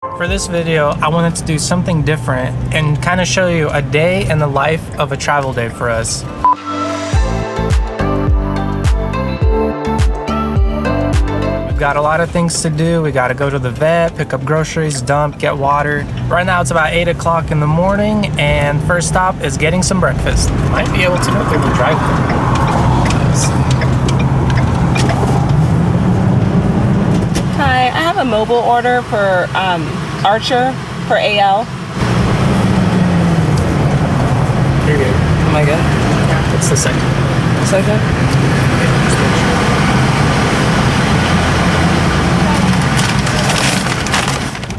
For this video, I wanted to do something different and kind of show you a day in the life of a travel day for us. We've got a lot of things to do. We got to go to the vet, pick up groceries, dump, get water. Right now it's about 8 o'clock in the morning, and first stop is getting some breakfast. Might be able to go through the drive-thru. Hi, I have a mobile order for Archer for AL. You're good. Am I good? Yeah. It's the second. Second?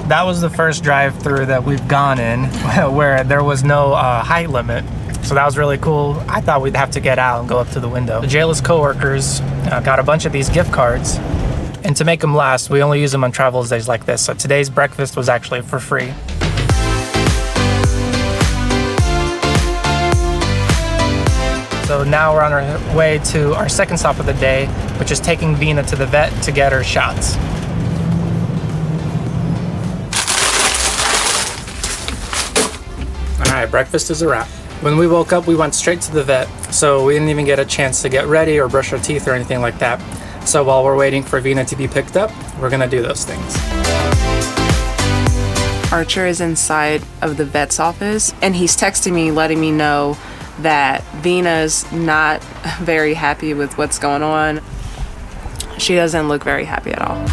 That was the first drive-through that we've gone in where there was no height limit. So that was really cool. I thought we'd have to get out and go up to the window. The Jayla's coworkers got a bunch of these gift cards. And to make them last, we only use them on travel days like this. So today's breakfast was actually for free. So now we're on our way to our second stop of the day, which is taking Vina to the vet to get her shots. All right, breakfast is a wrap. When we woke up, we went straight to the vet. So we didn't even get a chance to get ready or brush our teeth or anything like that. So while we're waiting for Vina to be picked up, we're gonna do those things. Archer is inside of the vet's office, and he's texting me, letting me know that Vina's not very happy with what's going on. She doesn't look very happy at all.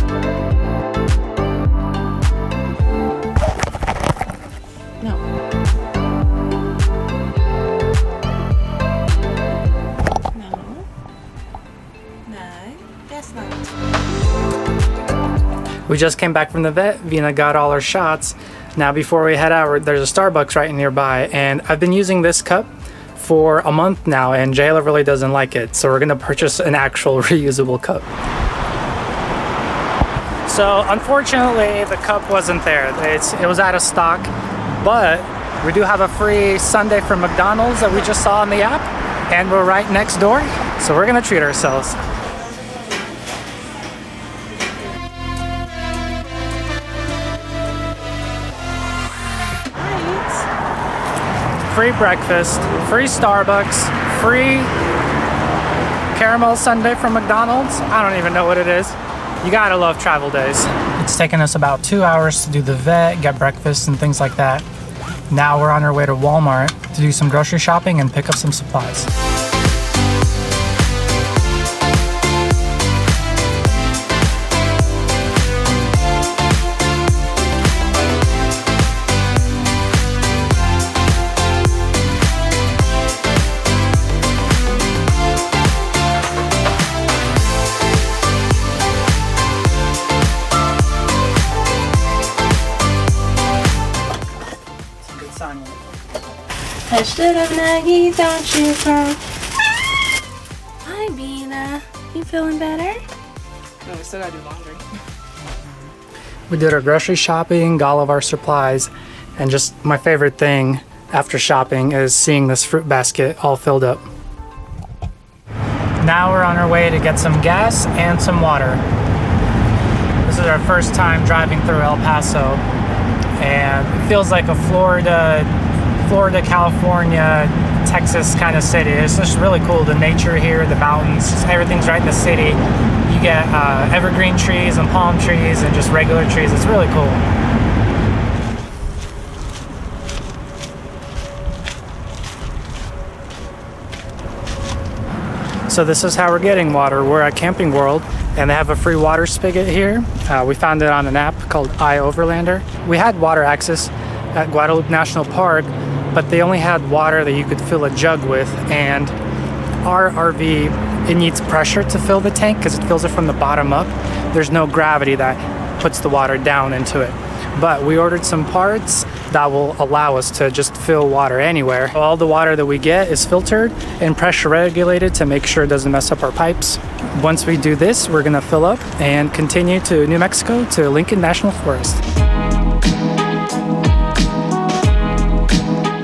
We just came back from the vet. Vina got all her shots. Now before we head out, there's a Starbucks right nearby, and I've been using this cup for a month now, and Jayla really doesn't like it. So we're gonna purchase an actual reusable cup. So unfortunately, the cup wasn't there. It was out of stock, but we do have a free sundae from McDonald's that we just saw on the app, and we're right next door. So we're gonna treat ourselves. Free breakfast, free Starbucks, free caramel sundae from McDonald's. I don't even know what it is. You gotta love travel days. It's taken us about 2 hours to do the vet, get breakfast and things like that. Now we're on our way to Walmart to do some grocery shopping and pick up some supplies. I should have Maggie, don't you cry. Hi, Vina. You feeling better? No, we still gotta do laundry. We did our grocery shopping, got all of our supplies, and just my favorite thing after shopping is seeing this fruit basket all filled up. Now we're on our way to get some gas and some water. This is our first time driving through El Paso, and it feels like a Florida, California, Texas kind of city. It's just really cool. The nature here, the mountains, everything's right in the city. You get evergreen trees and palm trees and just regular trees. It's really cool. So this is how we're getting water. We're at Camping World, and they have a free water spigot here. We found it on an app called iOverlander. We had water access at Guadalupe National Park, but they only had water that you could fill a jug with, and our RV, it needs pressure to fill the tank because it fills it from the bottom up. There's no gravity that puts the water down into it. But we ordered some parts that will allow us to just fill water anywhere. All the water that we get is filtered and pressure regulated to make sure it doesn't mess up our pipes. Once we do this, we're gonna fill up and continue to New Mexico to Lincoln National Forest.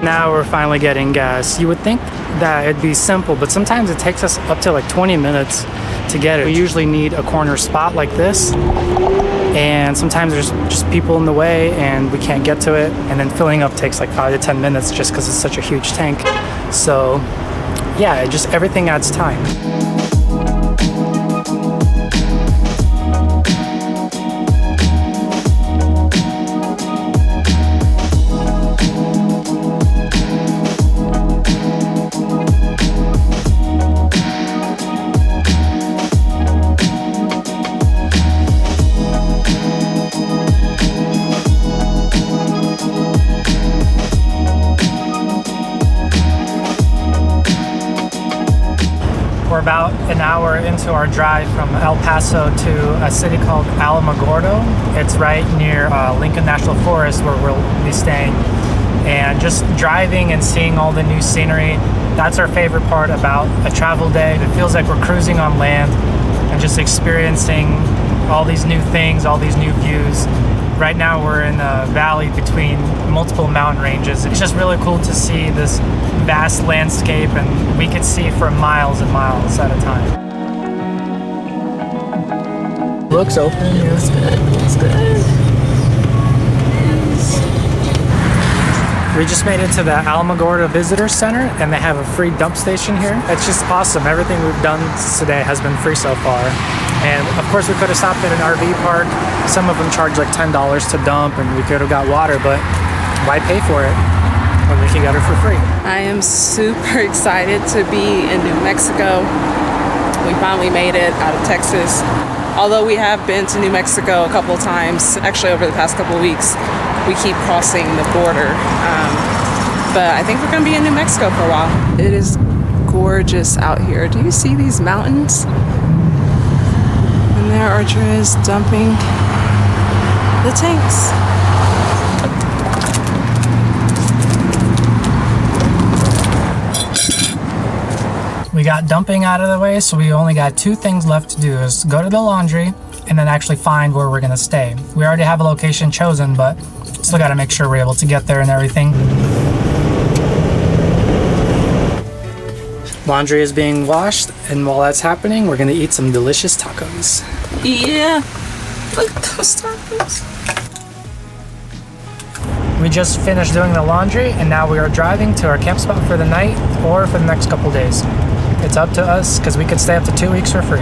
Now we're finally getting gas. You would think that it'd be simple, but sometimes it takes us up to like 20 minutes to get it. We usually need a corner spot like this, and sometimes there's just people in the way and we can't get to it, and then filling up takes like 5 to 10 minutes just because it's such a huge tank. So yeah, just everything adds time. We're about an hour into our drive from El Paso to a city called Alamogordo. It's right near Lincoln National Forest where we'll be staying. And just driving and seeing all the new scenery, that's our favorite part about a travel day. It feels like we're cruising on land and just experiencing all these new things, all these new views. Right now we're in a valley between multiple mountain ranges. It's just really cool to see this vast landscape, and we could see for miles and miles at a time. Looks open. It looks good. It looks good. We just made it to the Alamogordo Visitor Center, and they have a free dump station here. It's just awesome. Everything we've done today has been free so far. And of course we could have stopped at an RV park. Some of them charge like $10 to dump, and we could have got water, but why pay for it when we can get it for free? I am super excited to be in New Mexico. We finally made it out of Texas. Although we have been to New Mexico a couple of times, actually over the past couple of weeks, we keep crossing the border. But I think we're gonna be in New Mexico for a while. It is gorgeous out here. Do you see these mountains? And there Archer is dumping the tanks. We got dumping out of the way, so we only got 2 things left to do, is go to the laundry and then actually find where we're gonna stay. We already have a location chosen, but still gotta make sure we're able to get there and everything. Laundry is being washed, and while that's happening, we're gonna eat some delicious tacos. Yeah, look at those tacos. We just finished doing the laundry, and now we are driving to our camp spot for the night or for the next couple days. It's up to us, because we could stay up to 2 weeks for free.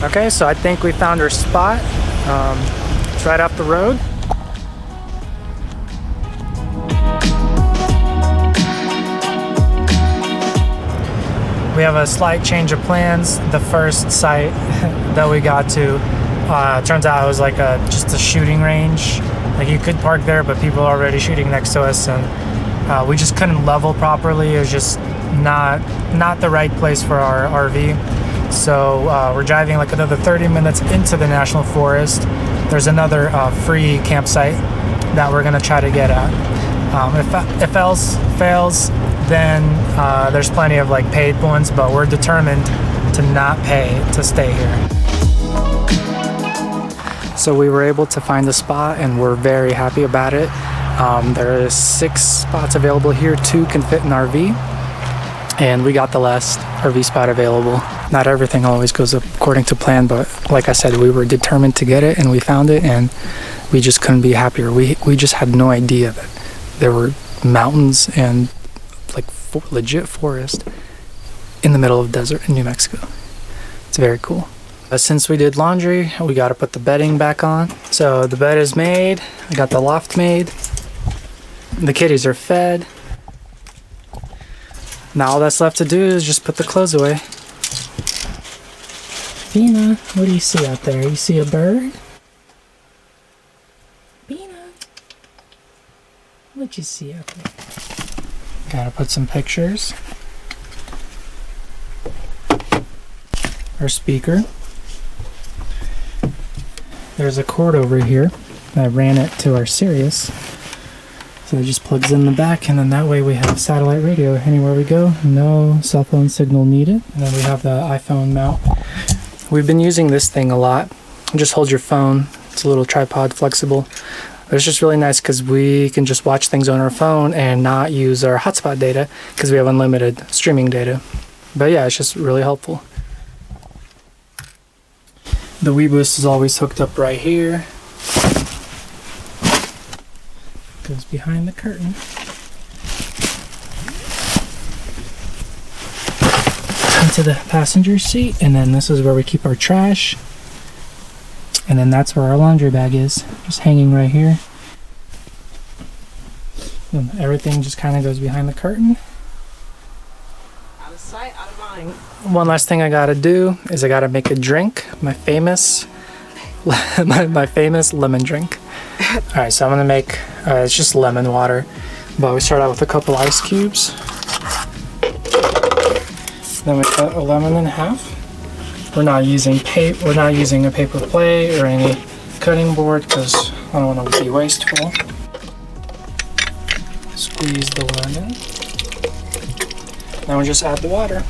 Okay, so I think we found our spot. It's right off the road. We have a slight change of plans. The first site that we got to, turns out it was like just a shooting range. Like you could park there, but people are already shooting next to us, and we just couldn't level properly. It was just not the right place for our RV. So we're driving like another 30 minutes into the national forest. There's another free campsite that we're gonna try to get at. If else fails, then there's plenty of like paid ones, but we're determined to not pay to stay here. So we were able to find a spot, and we're very happy about it. There is 6 spots available here. 2 can fit an RV, and we got the last RV spot available. Not everything always goes according to plan, but like I said, we were determined to get it, and we found it, and we just couldn't be happier. We just had no idea that there were mountains and like legit forest in the middle of the desert in New Mexico. It's very cool. Since we did laundry, we got to put the bedding back on. So the bed is made. I got the loft made. The kitties are fed. Now all that's left to do is just put the clothes away. Bina, what do you see out there? You see a bird? Bina, what you see out there? Gotta put some pictures. Our speaker. There's a cord over here. I ran it to our Sirius. So it just plugs in the back, and then that way we have satellite radio anywhere we go. No cell phone signal needed. And then we have the iPhone mount. We've been using this thing a lot. Just hold your phone. It's a little tripod, flexible. But it's just really nice because we can just watch things on our phone and not use our hotspot data because we have unlimited streaming data. But yeah, it's just really helpful. The WeBoost is always hooked up right here. Goes behind the curtain. Into the passenger seat, and then this is where we keep our trash. And then that's where our laundry bag is, just hanging right here. And everything just kind of goes behind the curtain. Out of sight, out of mind. One last thing I gotta do is I gotta make a drink, my famous my famous lemon drink. All right, so I'm gonna make it's just lemon water, but we start out with a couple ice cubes. Then we cut a lemon in half. We're not using a paper plate or any cutting board because I don't want to be wasteful. Squeeze the lemon. Then we just add the water.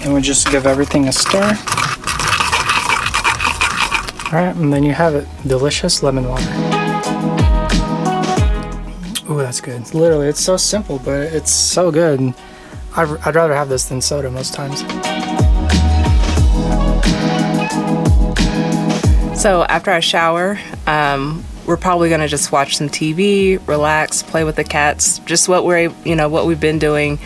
And we just give everything a stir. Alright, and then you have it. Delicious lemon water. Ooh, that's good. Literally, it's so simple, but it's so good. And I'd rather have this than soda most times. So after I shower, we're probably gonna just watch some TV, relax, play with the cats. Just what we've been doing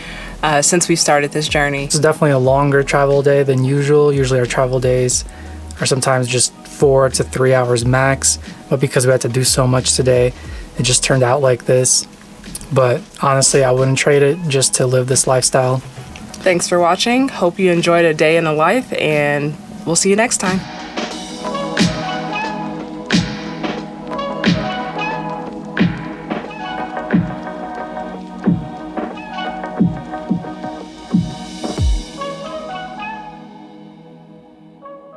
since we started this journey. It's definitely a longer travel day than usual. Usually our travel days are sometimes just 4 to 3 hours max. But because we had to do so much today, it just turned out like this. But honestly, I wouldn't trade it just to live this lifestyle. Thanks for watching. Hope you enjoyed a day in the life, and we'll see you next time.